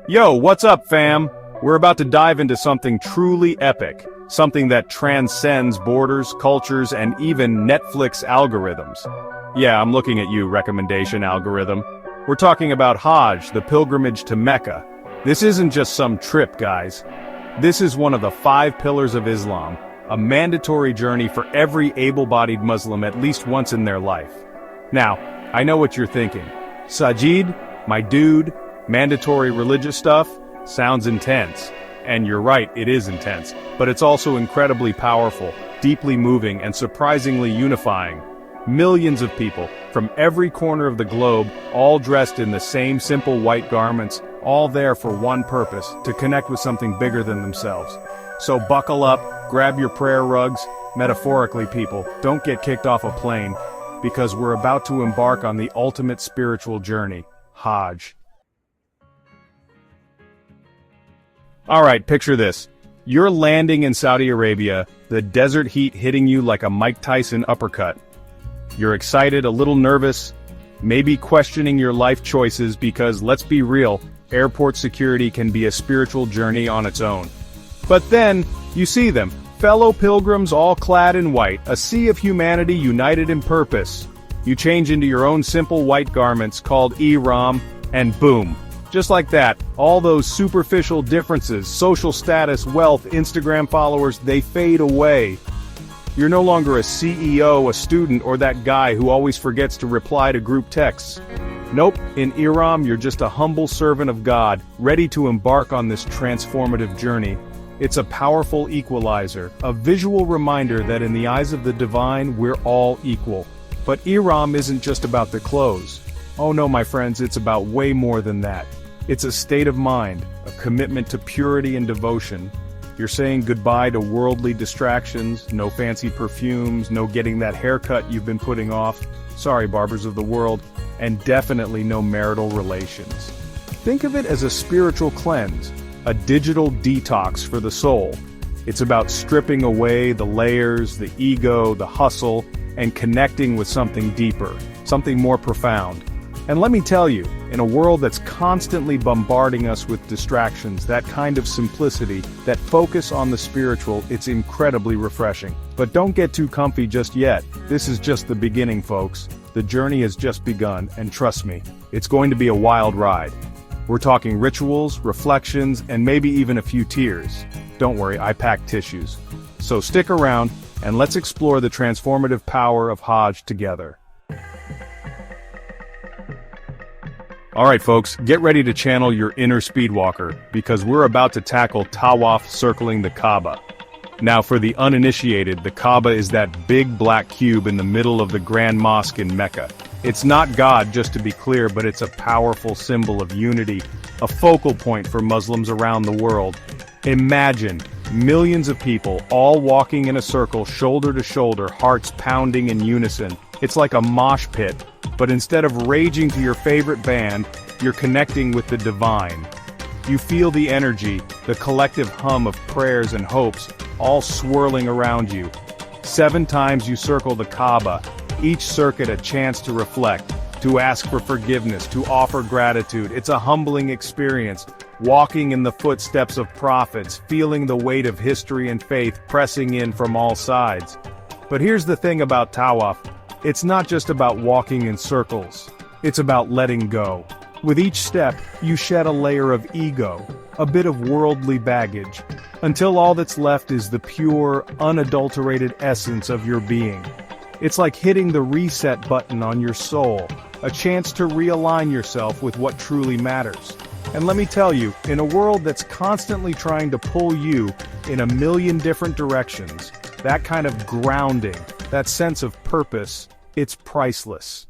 Yo, what's up, fam? We're about to dive into something truly epic, something that transcends borders, cultures, and even Netflix algorithms. Yeah, I'm looking at you, recommendation algorithm. We're talking about Hajj, the pilgrimage to Mecca. This isn't just some trip, guys. This is one of the 5 pillars of Islam, a mandatory journey for every able-bodied Muslim at least once in their life. Now, I know what you're thinking. Sajid, my dude, mandatory religious stuff? Sounds intense. And you're right, it is intense. But it's also incredibly powerful, deeply moving, and surprisingly unifying. Millions of people, from every corner of the globe, all dressed in the same simple white garments, all there for one purpose, to connect with something bigger than themselves. So buckle up, grab your prayer rugs, metaphorically people, don't get kicked off a plane, because we're about to embark on the ultimate spiritual journey, Hajj. Alright, picture this. You're landing in Saudi Arabia, the desert heat hitting you like a Mike Tyson uppercut. You're excited, a little nervous, maybe questioning your life choices because, let's be real, airport security can be a spiritual journey on its own. But then, you see them, fellow pilgrims all clad in white, a sea of humanity united in purpose. You change into your own simple white garments called Ihram, and boom. Just like that, all those superficial differences, social status, wealth, Instagram followers, they fade away. You're no longer a CEO, a student, or that guy who always forgets to reply to group texts. Nope, in Ihram you're just a humble servant of God, ready to embark on this transformative journey. It's a powerful equalizer, a visual reminder that in the eyes of the divine, we're all equal. But Ihram isn't just about the clothes. Oh no, my friends, it's about way more than that. It's a state of mind, a commitment to purity and devotion. You're saying goodbye to worldly distractions, no fancy perfumes, no getting that haircut you've been putting off, sorry barbers of the world, and definitely no marital relations. Think of it as a spiritual cleanse, a digital detox for the soul. It's about stripping away the layers, the ego, the hustle, and connecting with something deeper, something more profound. And let me tell you, in a world that's constantly bombarding us with distractions, that kind of simplicity, that focus on the spiritual, it's incredibly refreshing. But don't get too comfy just yet. This is just the beginning, folks. The journey has just begun, and trust me, it's going to be a wild ride. We're talking rituals, reflections, and maybe even a few tears. Don't worry, I packed tissues. So stick around, and let's explore the transformative power of Hajj together. Alright folks, get ready to channel your inner speedwalker, because we're about to tackle Tawaf, circling the Kaaba. Now for the uninitiated, the Kaaba is that big black cube in the middle of the Grand Mosque in Mecca. It's not God, just to be clear, but it's a powerful symbol of unity, a focal point for Muslims around the world. Imagine millions of people all walking in a circle, shoulder to shoulder, hearts pounding in unison. It's like a mosh pit, but instead of raging to your favorite band, you're connecting with the divine. You feel the energy, the collective hum of prayers and hopes, all swirling around you. 7 times you circle the Kaaba, each circuit a chance to reflect, to ask for forgiveness, to offer gratitude. It's a humbling experience, walking in the footsteps of prophets, feeling the weight of history and faith pressing in from all sides. But here's the thing about Tawaf. It's not just about walking in circles. It's about letting go. With each step, you shed a layer of ego, a bit of worldly baggage, until all that's left is the pure, unadulterated essence of your being. It's like hitting the reset button on your soul, a chance to realign yourself with what truly matters. And let me tell you, in a world that's constantly trying to pull you in a million different directions, that kind of grounding, that sense of purpose, it's priceless.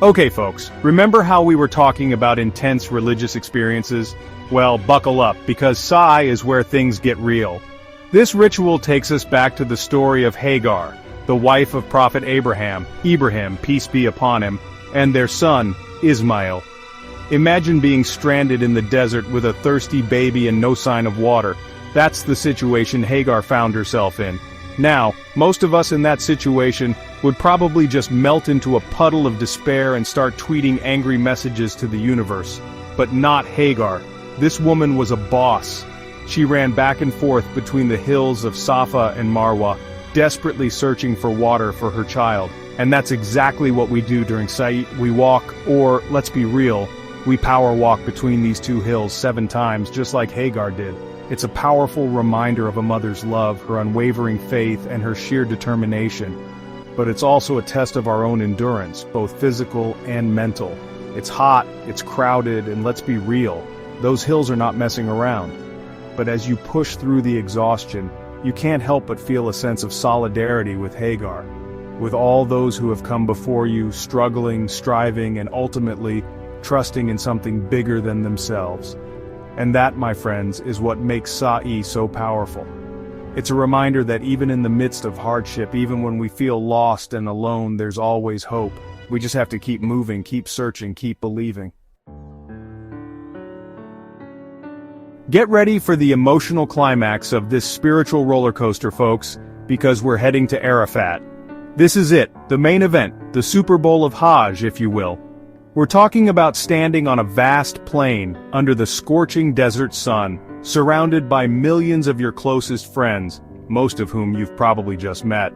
Okay folks, remember how we were talking about intense religious experiences? Well, buckle up, because Sai is where things get real. This ritual takes us back to the story of Hagar, the wife of Prophet Ibrahim, peace be upon him, and their son, Ismail. Imagine being stranded in the desert with a thirsty baby and no sign of water. That's the situation Hagar found herself in. Now, most of us in that situation would probably just melt into a puddle of despair and start tweeting angry messages to the universe. But not Hagar. This woman was a boss. She ran back and forth between the hills of Safa and Marwa, desperately searching for water for her child. And that's exactly what we do during Sa'i. We walk, or, let's be real, we power walk between these two hills 7 times, just like Hagar did. It's a powerful reminder of a mother's love, her unwavering faith, and her sheer determination. But it's also a test of our own endurance, both physical and mental. It's hot, it's crowded, and let's be real, those hills are not messing around. But as you push through the exhaustion, you can't help but feel a sense of solidarity with Hagar, with all those who have come before you, struggling, striving, and ultimately trusting in something bigger than themselves. And that, my friends, is what makes Sa'i so powerful. It's a reminder that even in the midst of hardship, even when we feel lost and alone, there's always hope. We just have to keep moving, keep searching, keep believing. Get ready for the emotional climax of this spiritual roller coaster, folks, because we're heading to Arafat. This is it, the main event, the Super Bowl of Hajj, if you will. We're talking about standing on a vast plain, under the scorching desert sun, surrounded by millions of your closest friends, most of whom you've probably just met.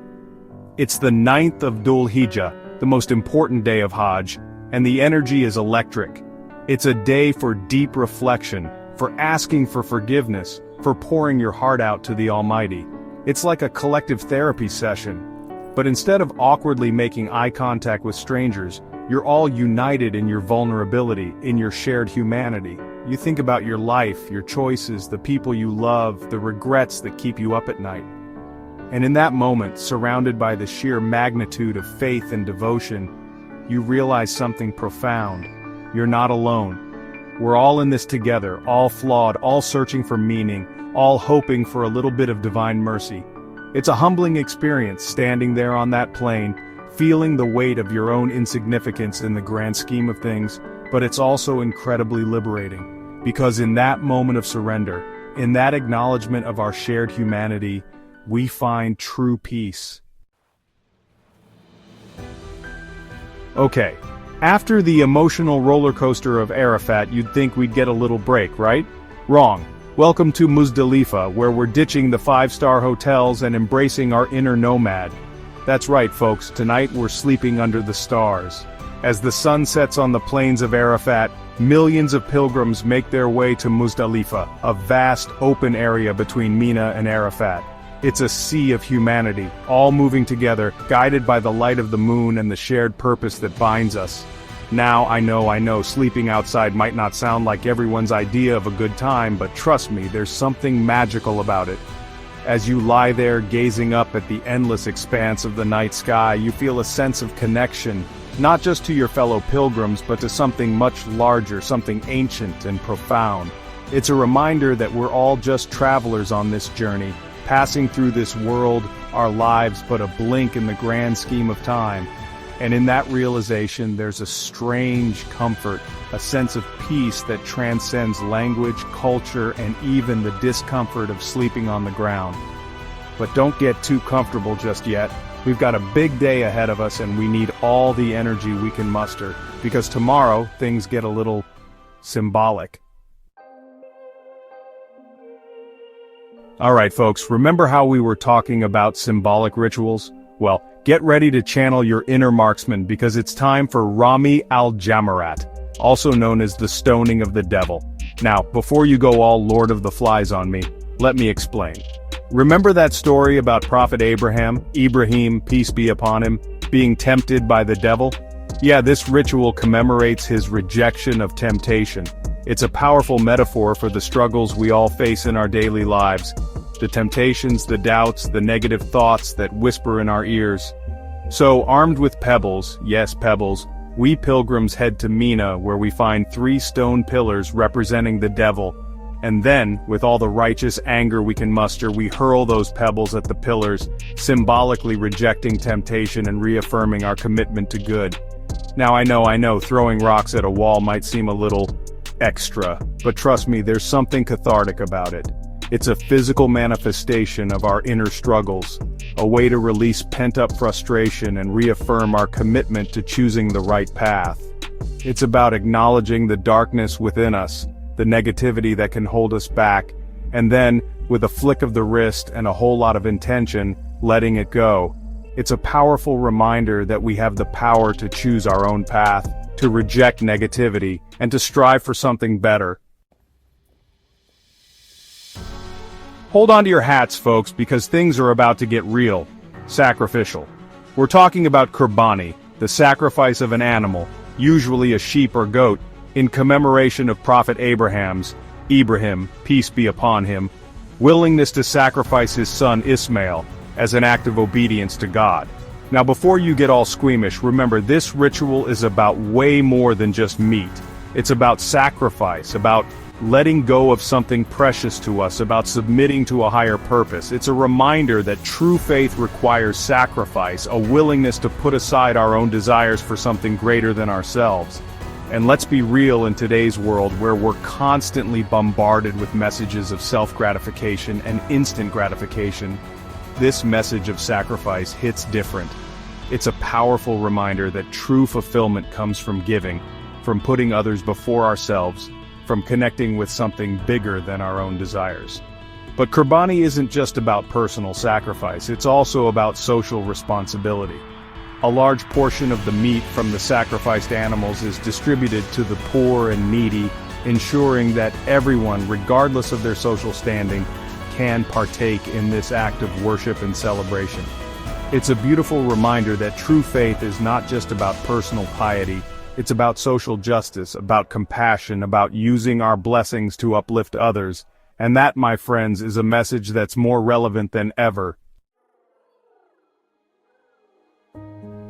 It's the 9th of Dhul Hijjah, the most important day of Hajj, and the energy is electric. It's a day for deep reflection, for asking for forgiveness, for pouring your heart out to the Almighty. It's like a collective therapy session. But instead of awkwardly making eye contact with strangers, you're all united in your vulnerability, in your shared humanity. You think about your life, your choices, the people you love, the regrets that keep you up at night. And in that moment, surrounded by the sheer magnitude of faith and devotion, you realize something profound. You're not alone. We're all in this together, all flawed, all searching for meaning, all hoping for a little bit of divine mercy. It's a humbling experience standing there on that plain, feeling the weight of your own insignificance in the grand scheme of things, but it's also incredibly liberating, because in that moment of surrender, in that acknowledgement of our shared humanity, we find true peace. Okay, after the emotional roller coaster of Arafat, you'd think we'd get a little break, right? Wrong. Welcome to Muzdalifah, where we're ditching the 5-star hotels and embracing our inner nomad. That's right, folks, tonight we're sleeping under the stars. As the sun sets on the plains of Arafat, millions of pilgrims make their way to Muzdalifah, a vast open area between Mina and Arafat. It's a sea of humanity, all moving together, guided by the light of the moon and the shared purpose that binds us. Now, I know, sleeping outside might not sound like everyone's idea of a good time, but trust me, there's something magical about it. As you lie there gazing up at the endless expanse of the night sky, you feel a sense of connection, not just to your fellow pilgrims, but to something much larger, something ancient and profound. It's a reminder that we're all just travelers on this journey, passing through this world, our lives but a blink in the grand scheme of time. And in that realization, there's a strange comfort, a sense of peace that transcends language, culture, and even the discomfort of sleeping on the ground. But don't get too comfortable just yet. We've got a big day ahead of us and we need all the energy we can muster, because tomorrow things get a little symbolic. Alright folks, remember how we were talking about symbolic rituals? Well, get ready to channel your inner marksman, because it's time for Ramy al-Jamarat, also known as the stoning of the devil. Now, before you go all Lord of the Flies on me, let me explain. Remember that story about Prophet Ibrahim, peace be upon him, being tempted by the devil? Yeah, this ritual commemorates his rejection of temptation. It's a powerful metaphor for the struggles we all face in our daily lives. The temptations, the doubts, the negative thoughts that whisper in our ears. So, armed with pebbles, yes pebbles, we pilgrims head to Mina, where we find 3 stone pillars representing the devil. And then, with all the righteous anger we can muster, we hurl those pebbles at the pillars, symbolically rejecting temptation and reaffirming our commitment to good. Now I know, throwing rocks at a wall might seem a little extra, but trust me, there's something cathartic about it. It's a physical manifestation of our inner struggles. a way to release pent-up frustration and reaffirm our commitment to choosing the right path. It's about acknowledging the darkness within us, the negativity that can hold us back, and then, with a flick of the wrist and a whole lot of intention, letting it go. It's a powerful reminder that we have the power to choose our own path, to reject negativity, and to strive for something better. Hold on to your hats, folks, because things are about to get real, sacrificial. We're talking about Qurbani, the sacrifice of an animal, usually a sheep or goat, in commemoration of Prophet Ibrahim, peace be upon him, willingness to sacrifice his son Ismail as an act of obedience to God. Now before you get all squeamish, remember this ritual is about way more than just meat. It's about sacrifice, about letting go of something precious to us, about submitting to a higher purpose. It's a reminder that true faith requires sacrifice, a willingness to put aside our own desires for something greater than ourselves. And let's be real, in today's world where we're constantly bombarded with messages of self-gratification and instant gratification, this message of sacrifice hits different. It's a powerful reminder that true fulfillment comes from giving, from putting others before ourselves, from connecting with something bigger than our own desires. But Qurbani isn't just about personal sacrifice, it's also about social responsibility. A large portion of the meat from the sacrificed animals is distributed to the poor and needy, ensuring that everyone, regardless of their social standing, can partake in this act of worship and celebration. It's a beautiful reminder that true faith is not just about personal piety, it's about social justice, about compassion, about using our blessings to uplift others, and that, my friends, is a message that's more relevant than ever.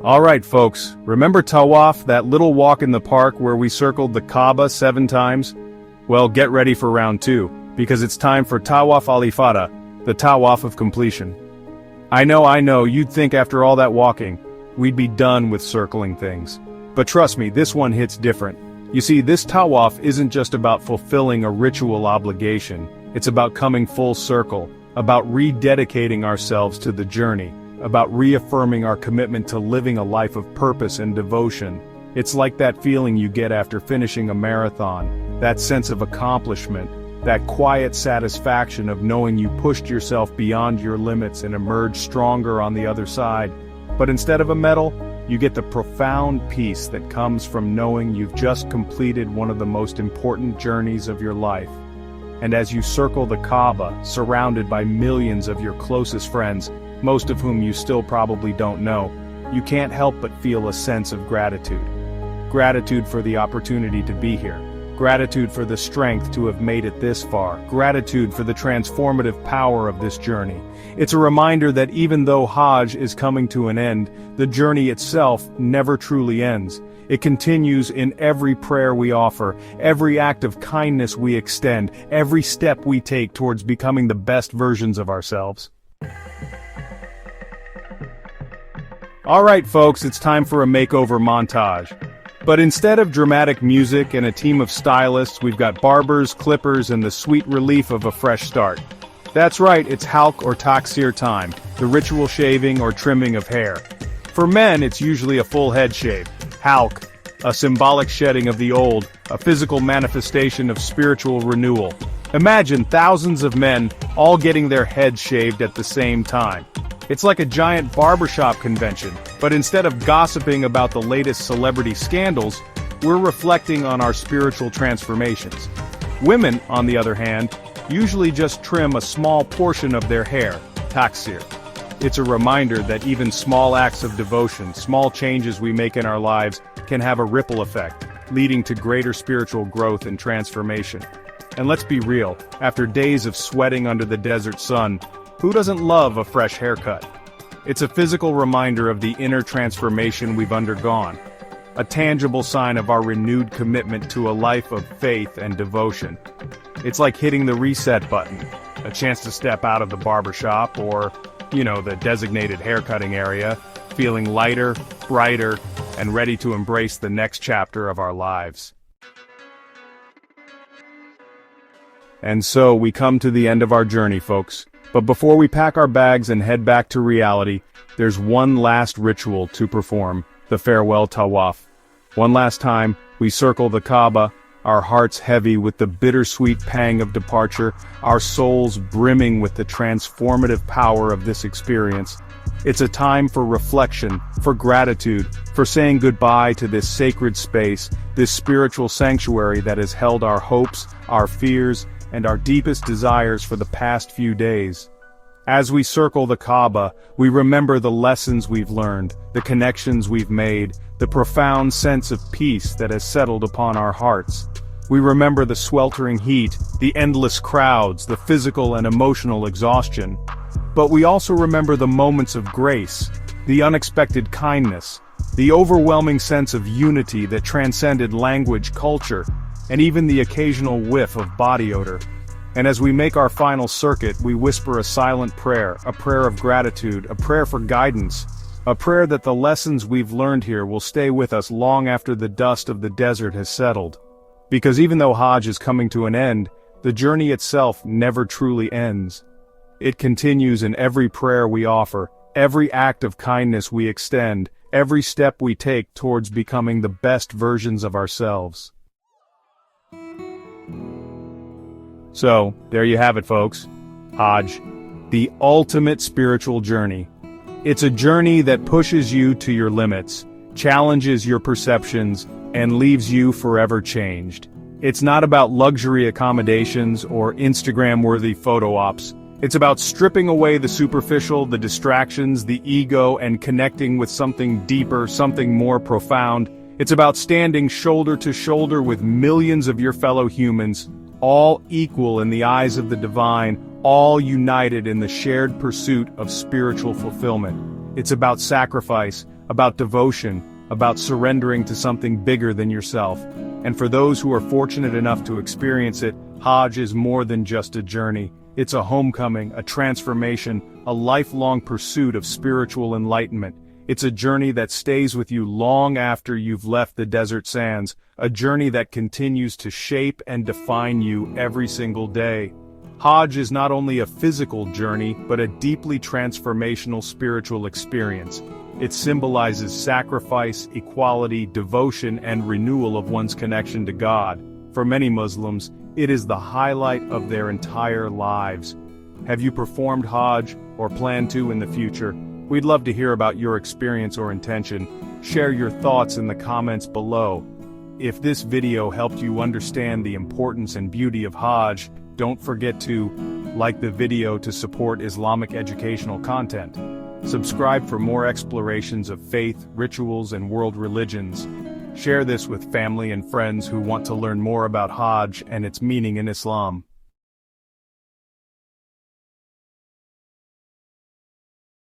Alright folks, remember Tawaf, that little walk in the park where we circled the Kaaba 7 times? Well, get ready for round 2, because it's time for Tawaf al-Ifadah, the Tawaf of completion. I know, you'd think after all that walking, we'd be done with circling things. But trust me, this one hits different. You see, this Tawaf isn't just about fulfilling a ritual obligation, it's about coming full circle, about rededicating ourselves to the journey, about reaffirming our commitment to living a life of purpose and devotion. It's like that feeling you get after finishing a marathon, that sense of accomplishment, that quiet satisfaction of knowing you pushed yourself beyond your limits and emerged stronger on the other side. But instead of a medal, you get the profound peace that comes from knowing you've just completed one of the most important journeys of your life. And as you circle the Kaaba, surrounded by millions of your closest friends, most of whom you still probably don't know, you can't help but feel a sense of gratitude. Gratitude for the opportunity to be here. Gratitude for the strength to have made it this far. Gratitude for the transformative power of this journey. It's a reminder that even though Hajj is coming to an end, the journey itself never truly ends. It continues in every prayer we offer, every act of kindness we extend, every step we take towards becoming the best versions of ourselves. Alright folks, it's time for a makeover montage. But instead of dramatic music and a team of stylists, we've got barbers, clippers, and the sweet relief of a fresh start. That's right, it's Halq or Taqsir time, the ritual shaving or trimming of hair. For men, it's usually a full head shave. Halq, a symbolic shedding of the old, a physical manifestation of spiritual renewal. Imagine thousands of men all getting their heads shaved at the same time. It's like a giant barbershop convention, but instead of gossiping about the latest celebrity scandals, we're reflecting on our spiritual transformations. Women, on the other hand, usually just trim a small portion of their hair, Taqsir. It's a reminder that even small acts of devotion, small changes we make in our lives, can have a ripple effect, leading to greater spiritual growth and transformation. And let's be real, after days of sweating under the desert sun, who doesn't love a fresh haircut? It's a physical reminder of the inner transformation we've undergone, a tangible sign of our renewed commitment to a life of faith and devotion. It's like hitting the reset button, a chance to step out of the barbershop or, the designated haircutting area, feeling lighter, brighter, and ready to embrace the next chapter of our lives. And so we come to the end of our journey, folks. But before we pack our bags and head back to reality, there's one last ritual to perform, the farewell Tawaf. One last time, we circle the Kaaba, our hearts heavy with the bittersweet pang of departure, our souls brimming with the transformative power of this experience. It's a time for reflection, for gratitude, for saying goodbye to this sacred space, this spiritual sanctuary that has held our hopes, our fears, and our deepest desires for the past few days. As we circle the Kaaba, we remember the lessons we've learned, the connections we've made, the profound sense of peace that has settled upon our hearts. We remember the sweltering heat, the endless crowds, the physical and emotional exhaustion. But we also remember the moments of grace, the unexpected kindness, the overwhelming sense of unity that transcended language, culture, and even the occasional whiff of body odor. And as we make our final circuit, we whisper a silent prayer, a prayer of gratitude, a prayer for guidance, a prayer that the lessons we've learned here will stay with us long after the dust of the desert has settled. Because even though Hajj is coming to an end, the journey itself never truly ends. It continues in every prayer we offer, every act of kindness we extend, every step we take towards becoming the best versions of ourselves. So, there you have it, folks. Hajj, the ultimate spiritual journey. It's a journey that pushes you to your limits, challenges your perceptions, and leaves you forever changed. It's not about luxury accommodations or Instagram-worthy photo ops. It's about stripping away the superficial, the distractions, the ego, and connecting with something deeper, something more profound. It's about standing shoulder to shoulder with millions of your fellow humans, all equal in the eyes of the divine, all united in the shared pursuit of spiritual fulfillment. It's about sacrifice, about devotion, about surrendering to something bigger than yourself. And for those who are fortunate enough to experience it, Hajj is more than just a journey. It's a homecoming, a transformation, a lifelong pursuit of spiritual enlightenment. It's a journey that stays with you long after you've left the desert sands, a journey that continues to shape and define you every single day. Hajj is not only a physical journey, but a deeply transformational spiritual experience. It symbolizes sacrifice, equality, devotion, and renewal of one's connection to God. For many Muslims, it is the highlight of their entire lives. Have you performed Hajj, or plan to in the future? We'd love to hear about your experience or intention. Share your thoughts in the comments below. If this video helped you understand the importance and beauty of Hajj, don't forget to like the video to support Islamic educational content. Subscribe for more explorations of faith, rituals, and world religions. Share this with family and friends who want to learn more about Hajj and its meaning in Islam.